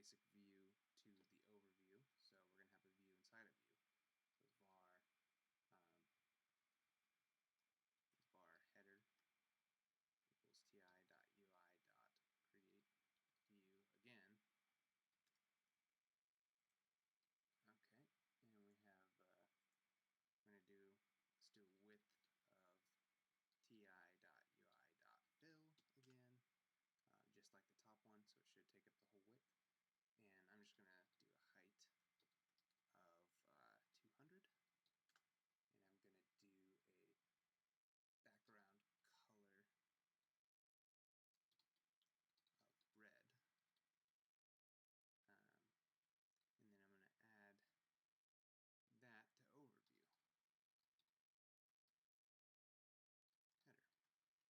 basic view to the overview, so we're going to have a view inside a view. So var header equals ti.ui.create view again. Okay, and we have we're going to let's do width of ti.ui.fill again, just like the top one, so it should take up the whole width. And I'm just going to do a height of 200, and I'm going to do a background color of red,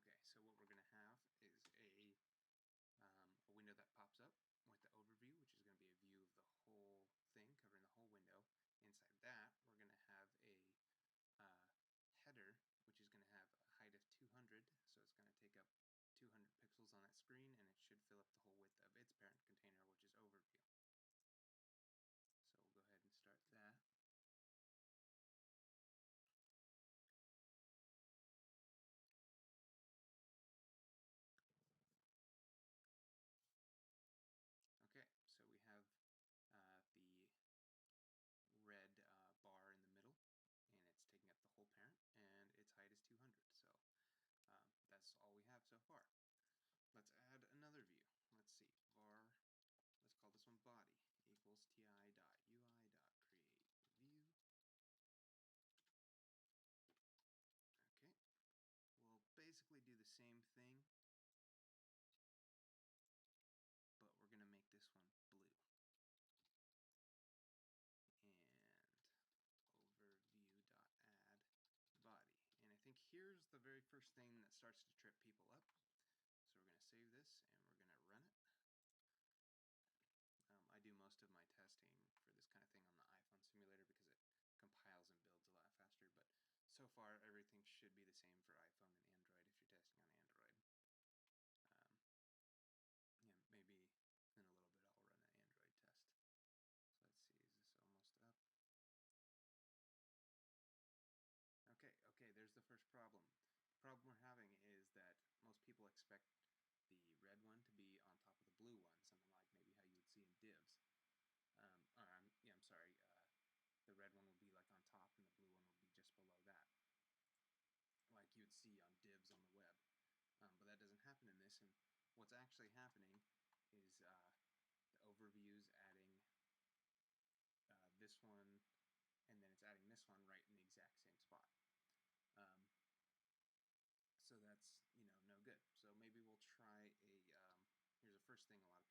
and then I'm going to add that to overview header. Okay, so what we're going to have is a window that pops up with the overview, which is going to be a view of the whole thing, covering the whole window. Inside that, we're going to have a header, which is going to have a height of 200, so it's going to take up 200 pixels on that screen, and it should fill up the whole width of its parent container, which is overview. So we'll go ahead and start that. Okay, so we have the red bar in the middle, and it's taking up the whole parent, and its height is 200. So that's all we have so far. Let's add another view. Let's see, var, let's call this one body equals ti.ui.create view. Okay, we'll basically do the same thing, but we're going to make this one blue. And overview.add body. And I think here's the very first thing that starts to trip people up. So we're going to save this and we're going to run it. I do most of my testing for this kind of thing on the iPhone simulator because it compiles and builds a lot faster, but so far everything should be the same for iPhone and Android if you're testing on Android. Yeah, maybe in a little bit I'll run an Android test. So let's see, is this almost up? Okay, there's the first problem. The problem we're having is that most people expect the red one to be on top of the blue one, something like maybe how you would see in divs. I'm sorry, the red one will be like on top and the blue one will be just below that, like you would see on divs on the web. But that doesn't happen in this, and what's actually happening is the overview's adding this one, and then it's adding this one right in the exact same spot. So that's, no good. So maybe we'll try here's the first thing a lot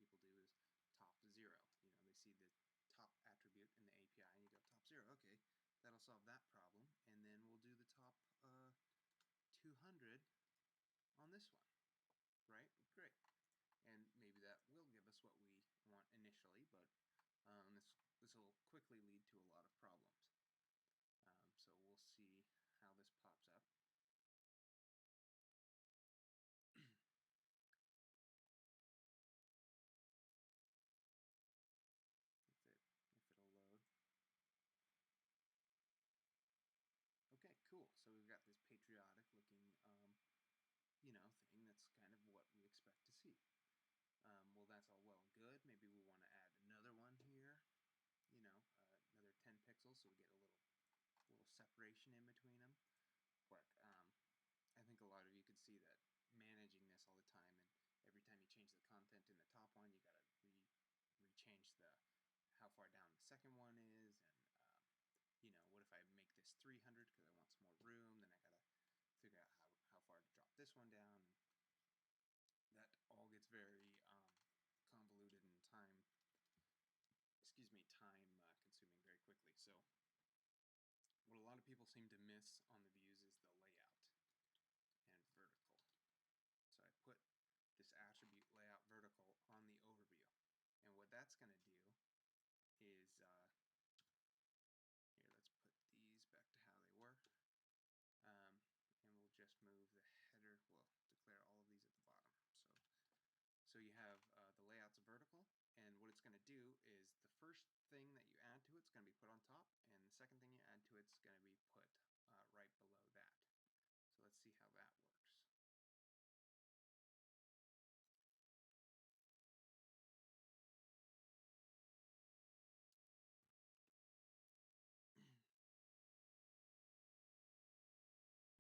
of people do is top 0. They see the top attribute in the API and you go top 0. Okay, that'll solve that problem. And then we'll do the top 200 on this one. Right? Great. And maybe that will give us what we want initially, but this will quickly lead to a lot of problems. So we'll see how this pops up. if it'll load. Okay, cool. So we've got this patriotic looking, thing that's kind of what we expect to see. Well, that's all well and good. Maybe we want to add another one here, another 10 pixels so we get a little separation in between them. But I think a lot of you could see that managing this all the time, and every time you change the content in the top one, you got to re-change how far down the second one is, and what if I make this 300 because I want some more room, then I got to figure out how far to drop this one down. That all gets very convoluted and time consuming very quickly. So what a lot of people seem to miss on the views is the layout and vertical. So I put this attribute layout vertical on the overview, and what that's going to do is here, let's put these back to how they were, and we'll just move the header. We'll declare all of these at the bottom. So you have the layout's vertical, do is the first thing that you add to it's going to be put on top, and the second thing you add to it's going to be put right below that. So let's see how that works.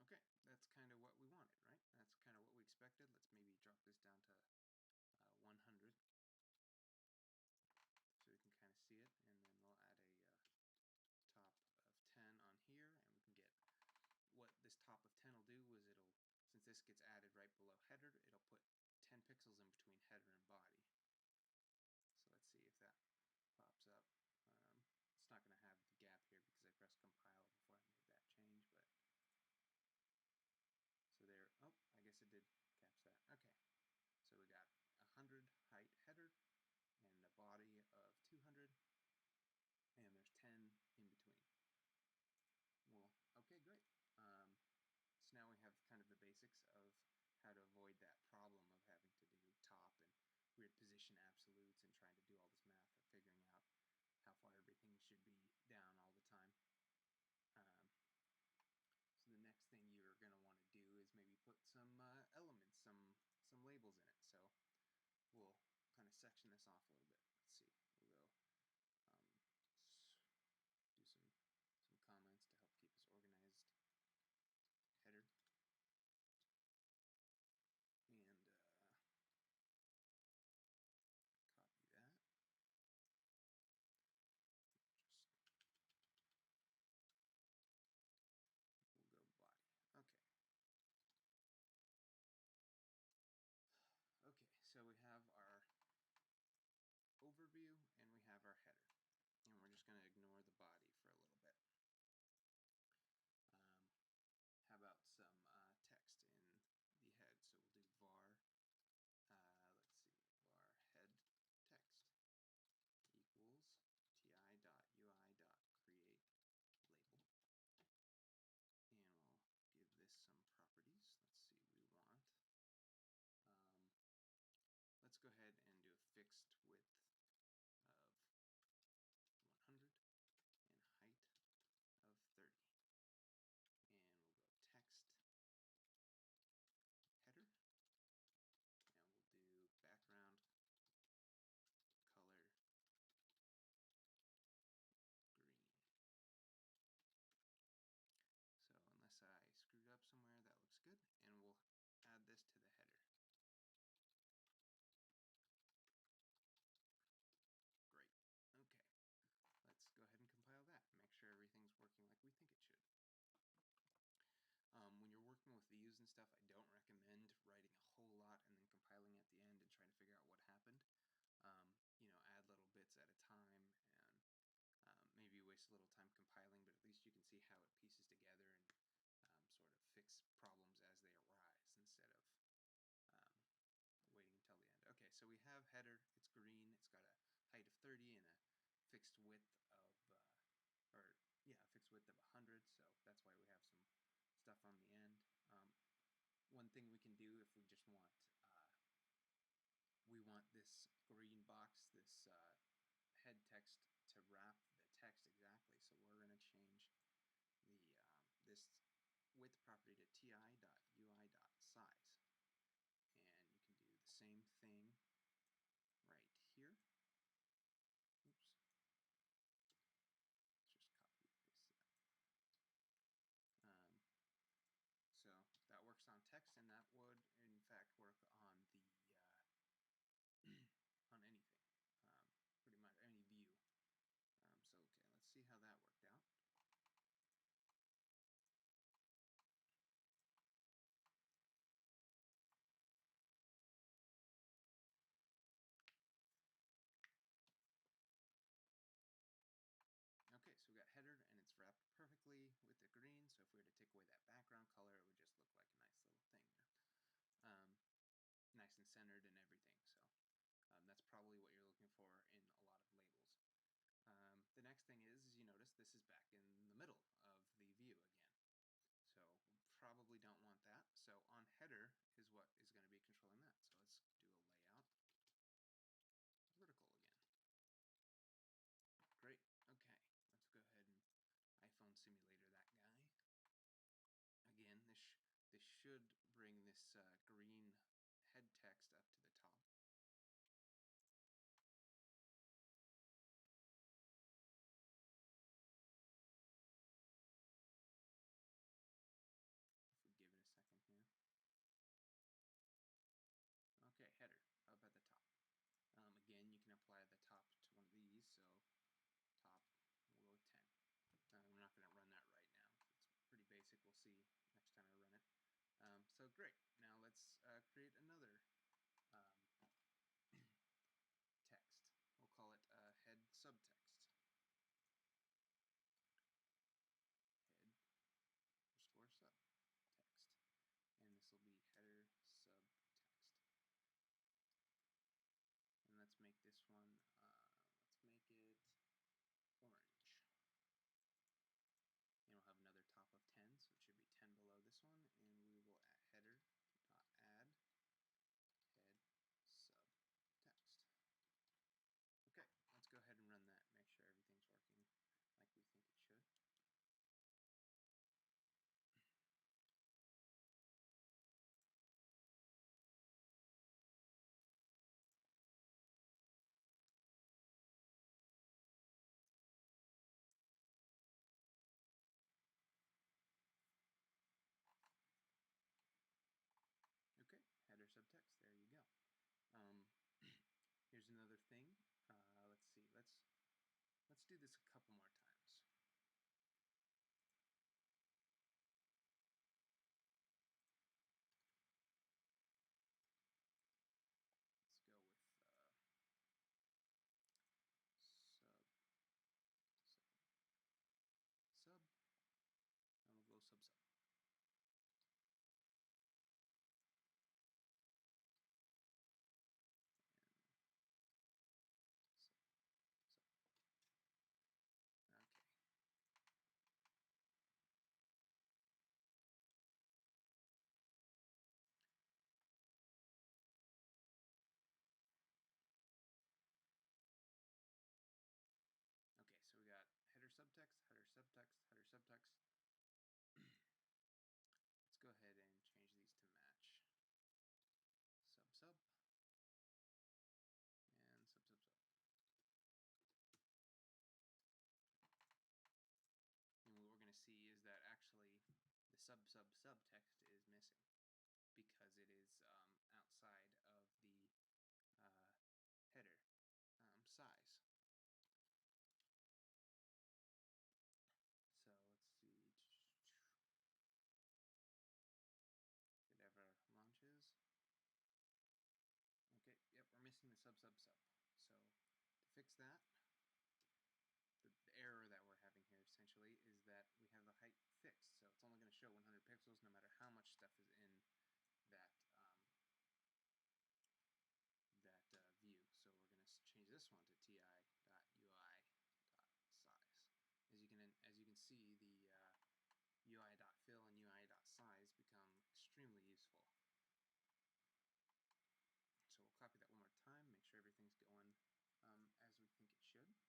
Okay, that's kind of what we wanted, right? That's kind of what we expected. Let's maybe drop this down to 100 so we can kind of see it, and then we'll add a top of 10 on here, and we can get what this top of 10 will do is it'll, since this gets added right below header, it'll put 10 pixels in between header and body. So let's see if that pops up. It's not going to have the gap here because I pressed compile before I made that change, but so there, oh, I guess it did catch that. Okay, so we got 100 height header and a body of 200, and there's 10 in between. Well, okay, great. So now we have kind of the basics of how to avoid that problem of having to do top and weird position absolutes and trying to do all this math of figuring out how far everything should be down all the time. So the next thing you're going to want to do is maybe put some elements, some labels in it. So we'll kind of section this off a little bit. Let's see. We'll go do some comments to help keep us organized. Header. And copy that. Just we'll go body. Okay. Okay, so we have our overview and we have our header. And we're just going to ignore the body for a little bit. How about some text in the head? So we'll do var, let's see, var head text equals ti.ui.create label. And we'll give this some properties. Let's see, we want, let's go ahead and do a fixed width of 100 and height of 30. And we'll go text header, and we'll do background color green. So unless I screwed up somewhere, that looks good, and we'll add this to the header. Great. Okay, let's go ahead and compile that and make sure everything's working like we think it should. When you're working with views and stuff, I don't recommend writing a whole lot and then compiling at the end and trying to figure out what happened. You know, add little bits at a time, and maybe waste a little time compiling, but at least you can see how it pieces together and sort of fix problems as they arise instead of waiting until the end. Okay, so we have header. It's green. It's got a height of 30 and a fixed width of, a fixed width of 100. So that's why we have some stuff on the end. One thing we can do if we just want, we want this green box, this head text to wrap the text exactly. So we're going to change the this width property to ti.ui.size. And you can do the same thing right here. Oops. Let's just copy and paste that. So that works on text, and that would, in fact, work on the on anything, pretty much any view. So okay, let's see how that worked out. Okay, so we got header, and it's wrapped perfectly with the green. So if we were to take away that background color, it would just look like a nice little thing there. Nice and centered and everything. So that's probably what you're looking for in a lot of labels. The next thing is, you notice this is back in the middle of the view again. So we probably don't want that. So on header is what is going to be controlling that. So let's do a layout vertical again. We'll see next time I run it. So great. Now let's create another text. We'll call it head subtext. Head underscore subtext. And this will be header subtext. And let's make this one, let's make it orange. And we'll have another top of 10, so it should be 10 below this one, and we will add header.add head subtext. Okay, let's go ahead and run that, make sure everything's working like we think it should. Okay, header subtext, there you go. Here's another thing. Let's see, let's do this a couple more times. Let's go with sub, and we'll go sub. Okay. Okay, so we got header subtext, header subtext, header subtext. Let's go ahead and change these to match. Sub, and sub. And what we're going to see is that actually the subtext is missing because it is outside of the header size. So let's see. If it ever launches. Okay, yep, we're missing the sub. So to fix that, the error that we're having here essentially is that we have the height fixed. So it's only going to show 100 pixels no matter how much stuff is in that view. So we're going to change this one to ti.ui.size. As you can see, the UI.fill and UI.size become extremely useful. So we'll copy that one more time, make sure everything's going as we think it should. And let's see.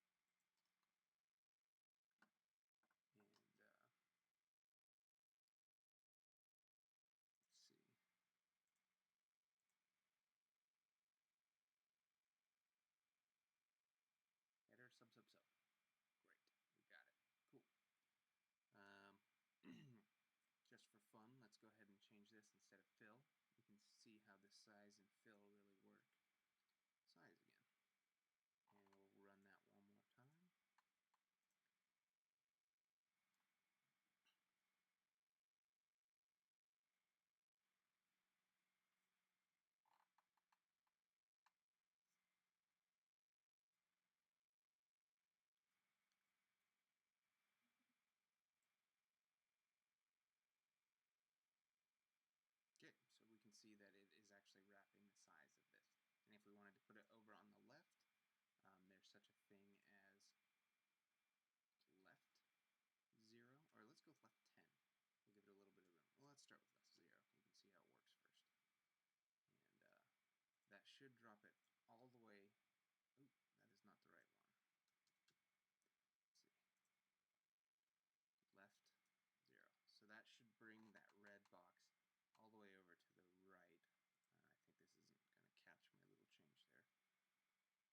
Header sub. Great, we got it. Cool. Just for fun, let's go ahead and change this instead of fill. You can see how this size and fill really work. Size again. And we'll run that one more time. Okay, so we can see that it is actually wrapping the size of this. And if we wanted to put it over on the left, there's such a thing as left 0, or let's go with left 10. We'll give it a little bit of room. Well, let's start with left 0. You can see how it works first. And that should drop it all the way. Oop, that is not the right one. Let's see. Left 0. So that should bring that red box all the way over to the right. I think this isn't going to catch my little change there.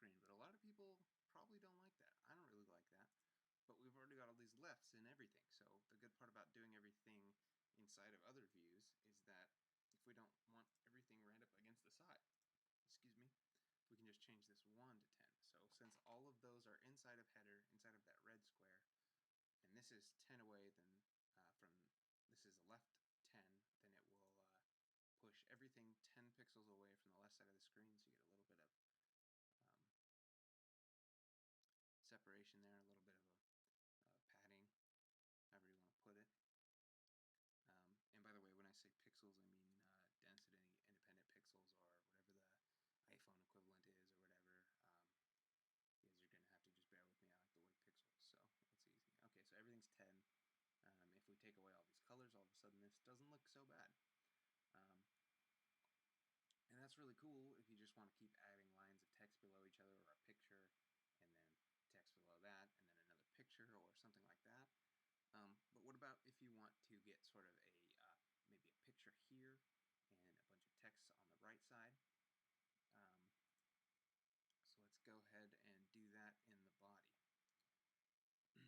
screen, but a lot of people probably don't like that. I don't really like that. But we've already got all these lefts in everything. So the good part about doing everything inside of other views is that if we don't want everything right up against the side, excuse me, we can just change this 1 to 10. So since all of those are inside of header, inside of that red square, and this is 10 away, then this is a left 10, then it will push everything 10 pixels away from the left side of the screen, so you get a little bit of separation there, a little bit of a padding, however you want to put it. And by the way, when I say pixels, I mean density independent pixels, or whatever the iPhone equivalent is, or whatever. Because you're going to have to just bear with me. I like the word pixels, so it's easy. Okay, so everything's 10. If we take away all these colors, all of a sudden this doesn't look so bad. And that's really cool if you just want to keep adding lines of text below each other, or a picture, and then text below that, and then another picture, or something like that. But what about if you want to get sort of a maybe a picture here and a bunch of text on the right side? So let's go ahead and do that in the body. So let's see.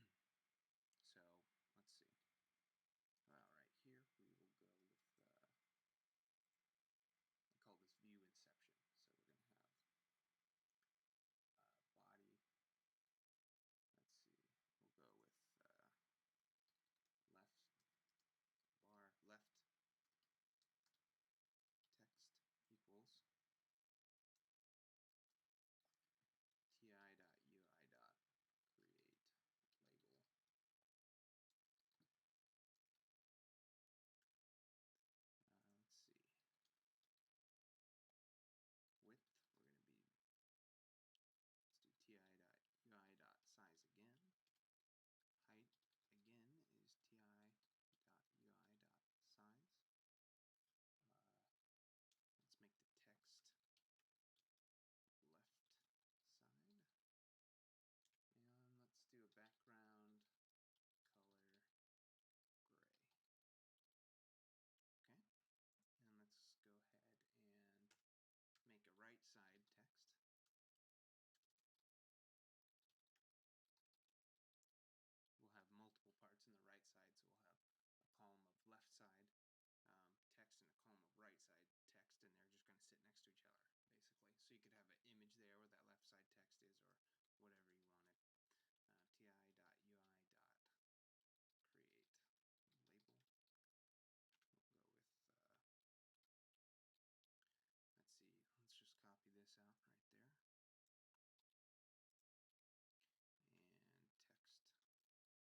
Well, right here we will go with, I call this view inception. So we're going to have body. Let's see. We'll go with left bar, left text equals ti.ui.create label. Let's see. Width, we're going to be, let's do ti.ui.size again. Height, again, is ti.ui.size. Let's make the text left side. And let's do a background color gray. Okay. And let's go ahead and make a right side text. We'll have multiple parts in the right side, so we'll have a column of left side text and a column of right side text, and they're just going to sit next to each other, basically. So you could have an image there where that left side text is, or whatever you wanted. ti.ui.create label. We'll go with, let's see, let's just copy this out right there. And text is going to be right side. And let's see, we're going to make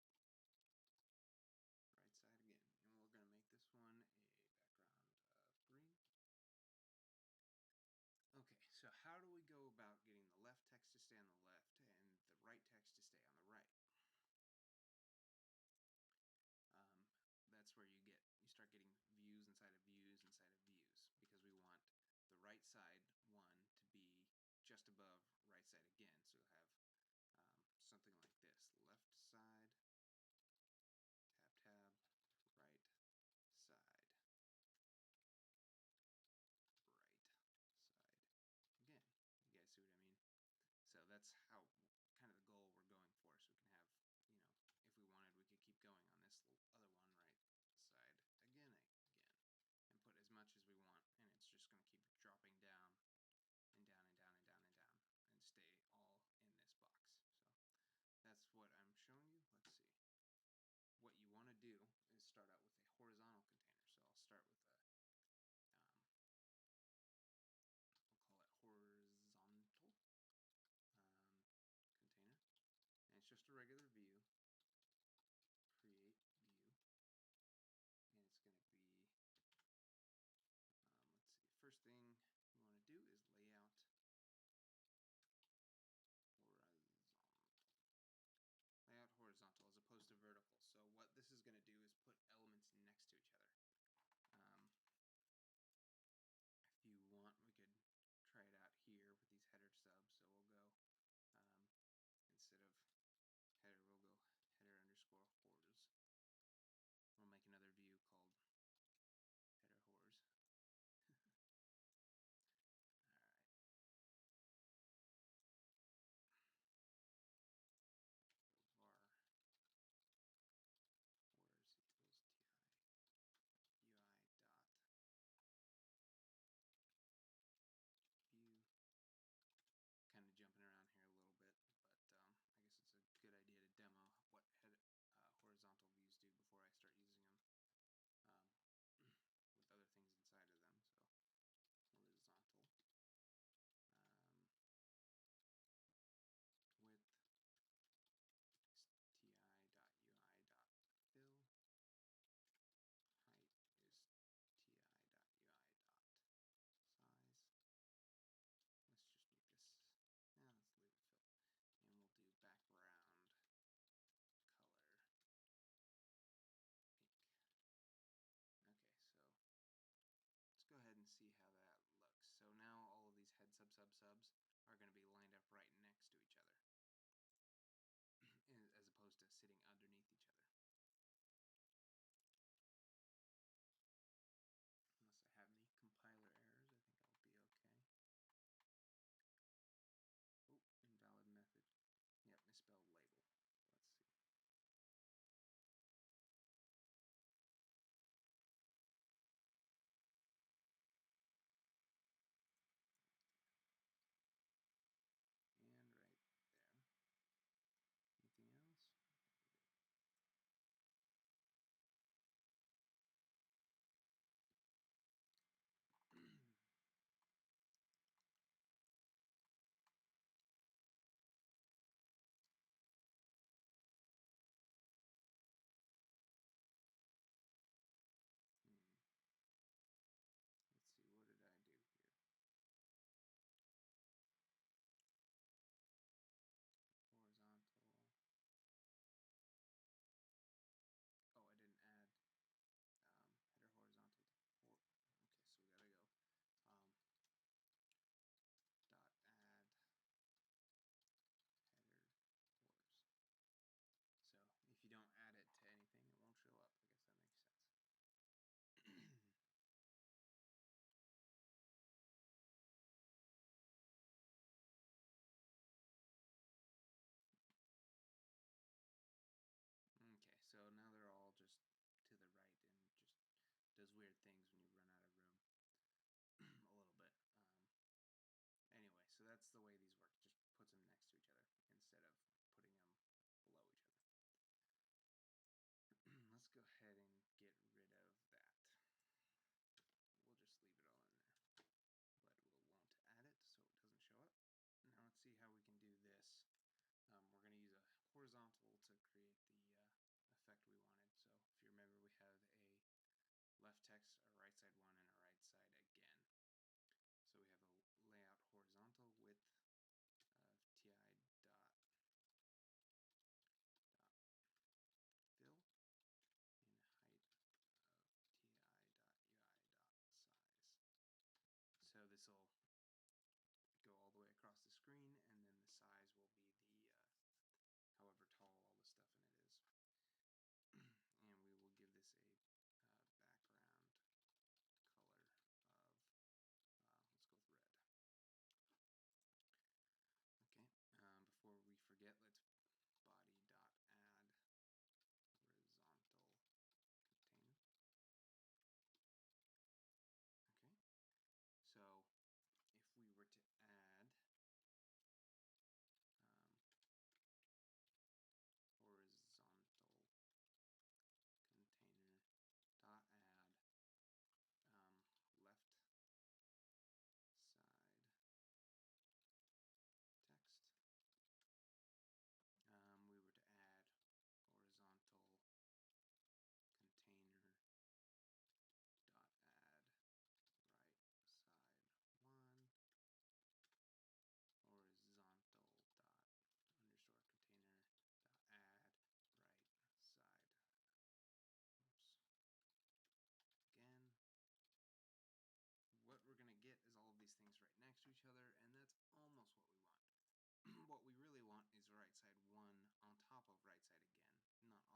this a background color of orange. And we'll just copy that. And we'll go with right side again. Right side again. And we're going to make this one a background of green. Okay, so how do we go about getting the left text to stay on the left and the right text to stay on the right? That's where you start getting views inside of views inside of views, because we want the right side one to be just above right side again. So you'll have something like this: left side, tab, tab, right side, right side again. You guys see what I mean? So that's how kind of the goal we're going for. So we can have, you know, if we wanted, we could keep going on this other one, right side again, and put as much as we want, and it's just going to keep dropping down and down and down and down and down and stay all in this box. So that's what I'm showing you. Let's see. What you want to do is start out with a horizontal container. So I'll start with a, we'll call it horizontal container, and it's just a regular view. Create view, and it's going to be, let's see, first thing we want to do is layout horizontal.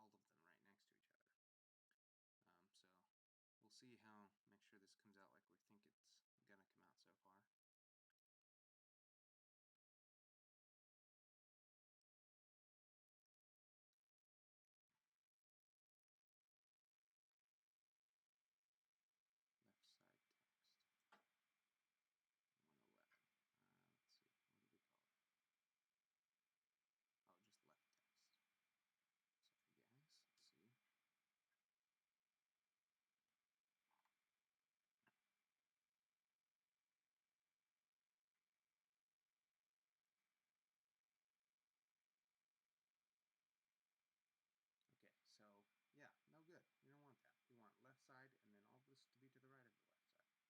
all of them right next to each other. So we'll see how, make sure this comes out like we think it's gonna come out so far. Left side text. 111. Let's see, what do we call it? Oh, just left text. Sorry guys, let's see. Okay, so yeah, no good. We don't want that. We want left side and then all this to be to the right of the left side.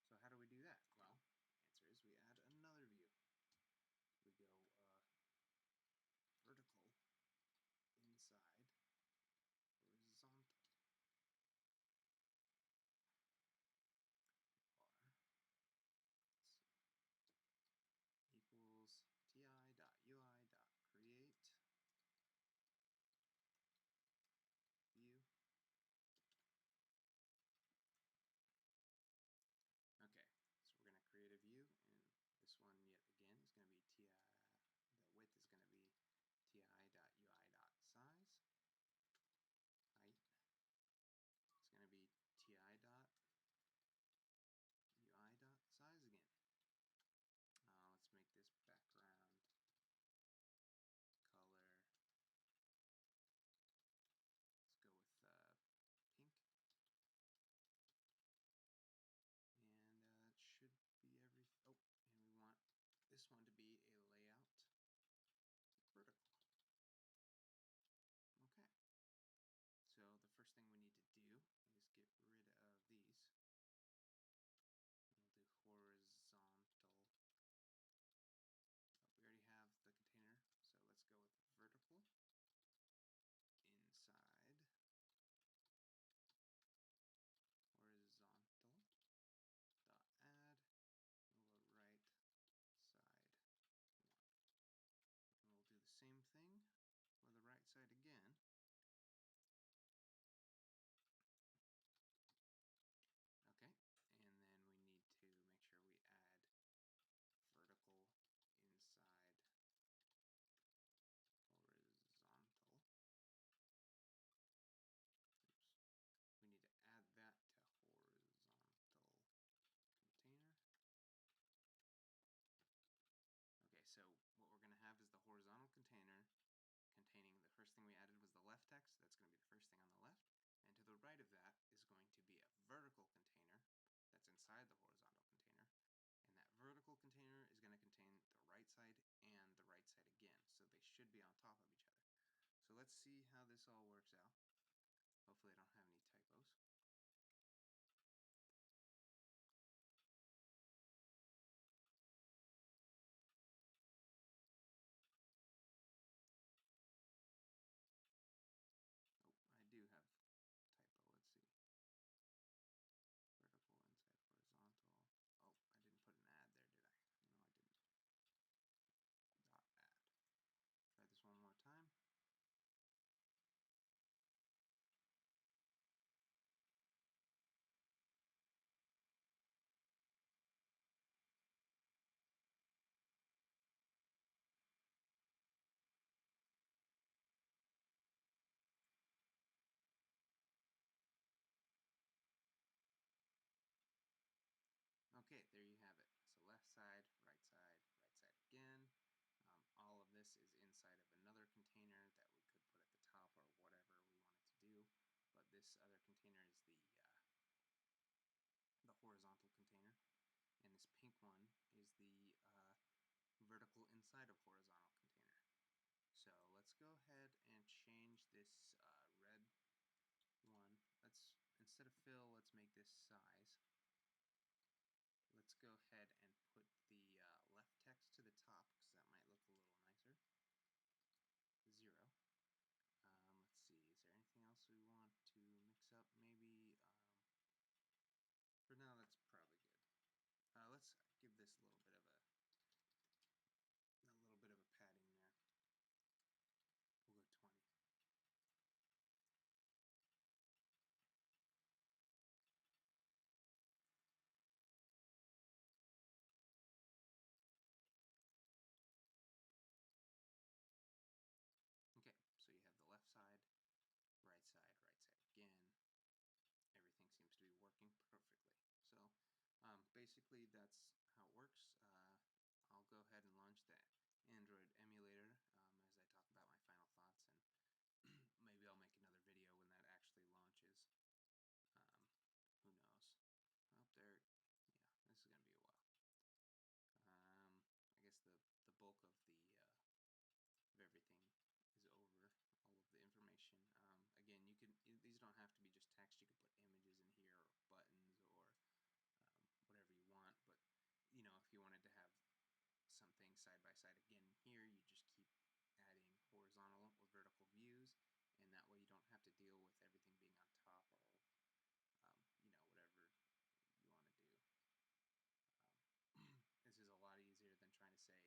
So how do we do that? Well, the answer is we add another view. We go vertical inside horizontal var equals ti.ui.create view. Okay, so we're going to create a view, and this one yet again is going to be ti. The width is going to be ti.ui.size. Height is going to be ti.ui.size again. Let's make this background color. Let's go with pink. And that should be everything. Oh, and we want this one to be a layout vertical. Okay. So the first thing we need to do is get rid of these. We'll do horizontal. Oh, we already have the container, so let's go with vertical inside horizontal dot add the right side one. And we'll do the same thing for the right side again. Okay, and then we need to make sure we add vertical inside horizontal. Oops. We need to add that to horizontal container. Okay, so what we're going to have is the horizontal container containing the first thing we added was the left text. That's going to be the first thing on the left. And to the right of that is going to be a vertical container that's inside the horizontal container. And that vertical container is going to contain the right side and the right side again. So they should be on top of each other. So let's see how this all works out. Hopefully I don't have any typos. Oh, I do have typo. Let's see. Vertical inside horizontal. Oh, I didn't put an add there, did I? No, I didn't. Dot add. Try this one more time. Okay, there you have it. So left side, right side again. All of this is inside of another container that we could put at the top or whatever we wanted to do. But this other container is the horizontal container, and this pink one is the vertical inside of horizontal container. So let's go ahead and change this red one. Let's, instead of fill, let's make this size. Let's go ahead and put the left text to the top because that might look a little nicer. 0. Let's see, is there anything else we want to mix up? Maybe, for now that's probably good. Let's give this a little bit of a padding there. We'll go 20. basically that's how it works. I'll go ahead and launch the Android emulator as I talk about my final thoughts, and maybe I'll make another video when that actually launches. Who knows? Up there, yeah, this is gonna be a while. I guess the bulk of the of everything is over. All of the information. Again, these don't have to be just text. You can put images in here, or buttons, or whatever you want. But if you wanted to have something side by side again here, you just keep adding horizontal or vertical views, and that way you don't have to deal with everything being on top or whatever you want to do. This is a lot easier than trying to say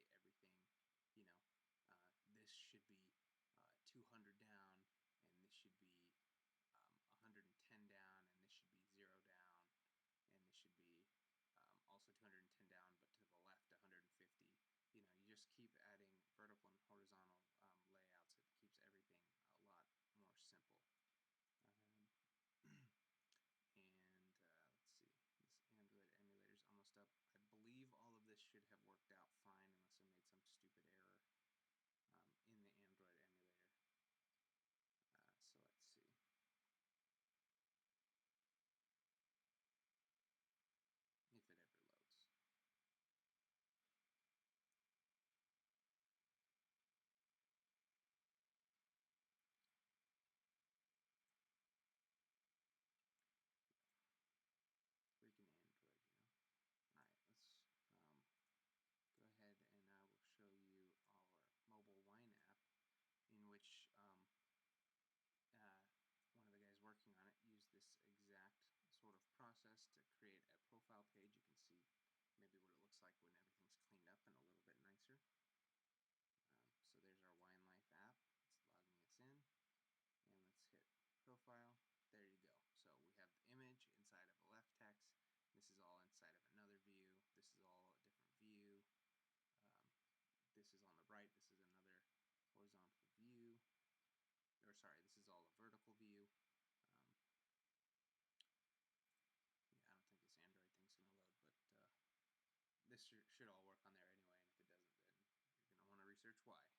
everything, this should be 200 down, and this should be 110 down, and this should be 0 down, and this should be also 210 down, but to the left 150. You just keep adding vertical and horizontal layouts. It keeps everything a lot more simple. And let's see, this Android emulator is almost up. I believe all of this should have worked out fine unless I made some stupid error in the Android emulator. So let's see. If it ever loads. Freaking Android, Alright, let's go ahead and I will show you our mobile wine app, in which one of the guys working on it used this exact sort of process to create a profile page. You can see maybe what it looks like when everything's cleaned up and a little bit nicer. So there's our Wine Life app. It's logging us in, and let's hit profile. There you go. So we have the image inside of a left text. This is all inside of another view. This is all a different view. This is on the right. This is another horizontal view. Or sorry, this is all a vertical view. Yeah, I don't think this Android thing's going to load, but this should all work on there anyway, and if it doesn't, then you're going to want to research why.